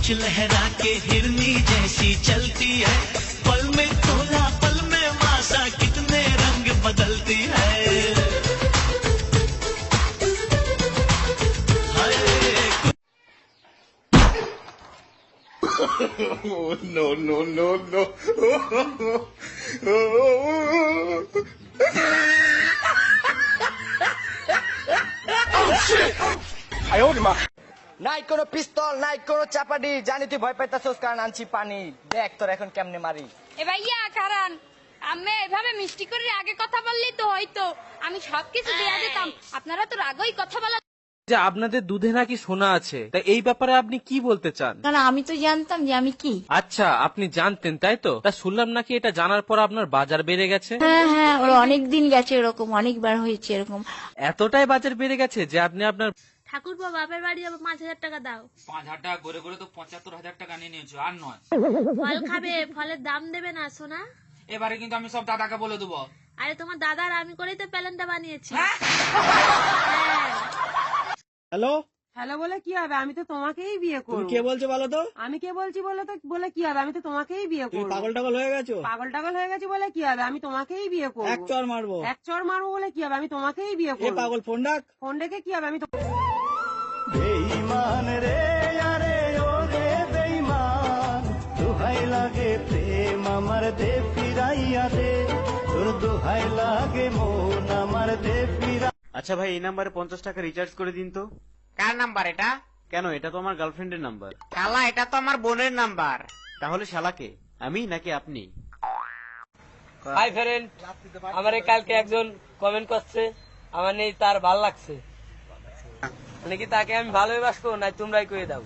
पूंछ लहरा के हिरनी जैसी चलती है, पल में तोला पल में मासा, कितने रंग बदलती है। No, no, no, no. নাই কোনো পিস্তল, নাই কোনো চাপাডি, জানি তুই ভয় পাইতাছস কারণ আনছি পানি। দেখ তোর এখন কেমনে মারি। এ ভাইয়া কারণ আমি এভাবে মিষ্টি করে আগে কথা বললেই তো হয়তো আমি সবকিছু দিয়ে দিতাম, আপনারা তো রাগই কথা বলা। যে আপনাদের দুধে নাকি সোনা আছে, তা এই ব্যাপারে আপনি কি বলতে চান? কারণ আমি তো জানতাম যে আমি কি। আচ্ছা, আপনি জানতেন তাই তো? তা শুনলাম নাকি এটা জানার পর আপনার বাজার বেড়ে গেছে। হ্যাঁ হ্যাঁ, ওরা অনেকদিন গেছে এরকম, অনেকবার হয়েছে এরকম। এতটাই বাজার বেড়ে গেছে যে আপনি আপনার ঠাকুরপো বাপের বাড়ি যাবো, 5,000 টাকা দাও। 5,000 টাকা করে করে তো 75,000 টাকা নিয়ে নিয়েছো, আর নয়। ফল খাবে, ফলের দাম দেবে না সোনা। এবারে কিন্তু আমি সব দাদাকে বলে দেবো। আরে তোমার দাদার আমি করেই তো প্যালেনটা বানিয়েছি। হ্যালো হ্যালো বলে কি হবে, আমি তো তোমাকেই বিয়ে করব। তুমি কে বলছো বলো তো? আমি কে বলছি বলে কি হবে, আমি তো তোমাকেই বিয়ে তুমি করব। পাগল টাগল হয়ে গেছো? পাগল টাগল হয়ে গেছি বলে কি হবে, আমি তোমাকেই বিয়ে করব। এক চড় মারবো। এক চড় মারবো বলে কি হবে, আমি তোমাকেই বিয়ে এ করব। পাগল ফোন ডাক। ফোন ডেকে কি হবে, আমি তো বেঈমান রে আরে ও রে বেঈমান, দোহাই লাগে প্রেম আমার দে ফিরাইয়া দে, তোর দোহাই লাগে মন আমার দে ফিরা। আচ্ছা ভাই, এই নাম্বারে 50 টাকা রিচার্জ করে দিন তো। কার নাম্বার এটা? কেন, এটা তো আমার গার্লফ্রেন্ডের নাম্বার। শালা, এটা তো আমার বোনের নাম্বার। তাহলে শালাকে আমি নাকি আপনি? হাই ফ্রেন্ড, আমারে কালকে একজন কমেন্ট করছে আমার নেই তার ভাল লাগছে, মানে কি তাকে আমি ভালোবাসবো না তোমরাই কয়ে দাও।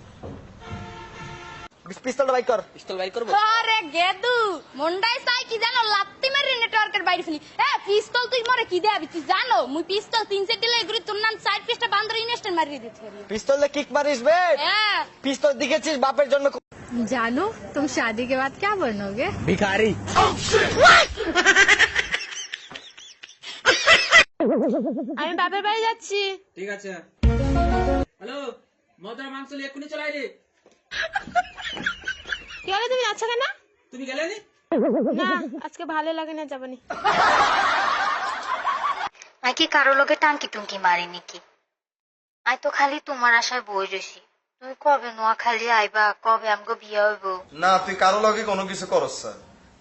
পিস্তলটা বাইক কর। পিস্তল বাই করবো? আরে গেদু মন্ডাই চাই কি জানো, লাত্তি মারি নেটওয়ার্কের বাইরে ফেলি। পিস্তল তুই মরে কি দেবি তুই জানো? মুই পিস্তল 3 সেট দিলে এগুলি তোর নাম 4 পিসটা বান্দর ইনস্ট্যান্ট মারিয়ে দিতে পারি। পিস্তলে কিক মারিস বে? হ্যাঁ। পিস্তল দিকেছিস বাপের জন্য। জানো तुम शादी के बाद क्या बनोगे? ভিখারি। আমি বাপের বাড়ি যাচ্ছি। ঠিক আছে। হ্যালো, মদরা মাংস নিয়ে এক্ষুনি চলে আয়। কি হলো, তুমি আছো কেন? তুমি গেলে নি? না আজকে ভালো লাগে না, যাবনি। আই কি কারো লগে টাঙ্কি টুঙ্কি মারিনি কি? আই তো খালি তোমার আশায় বই রইছি। তুমি কবে নোয়াখালী আইবা, কবে আমগো বিয়ে হইব? না, তুই কারো লগে কোনো কিছু করস না।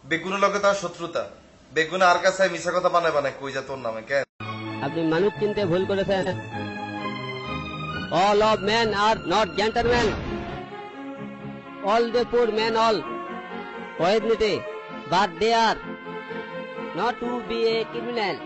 বেগুনের লগে তার শত্রুতা। বেগুনে আর কাছে মিশা কথা বানায় বানায় কই যা তোর নামে কেন? আপনি মানুষ চিনতে ভুল করেছেন। All of men are not gentleman, all the poor men all ওয়েজনিটি, but they are not to be a criminal.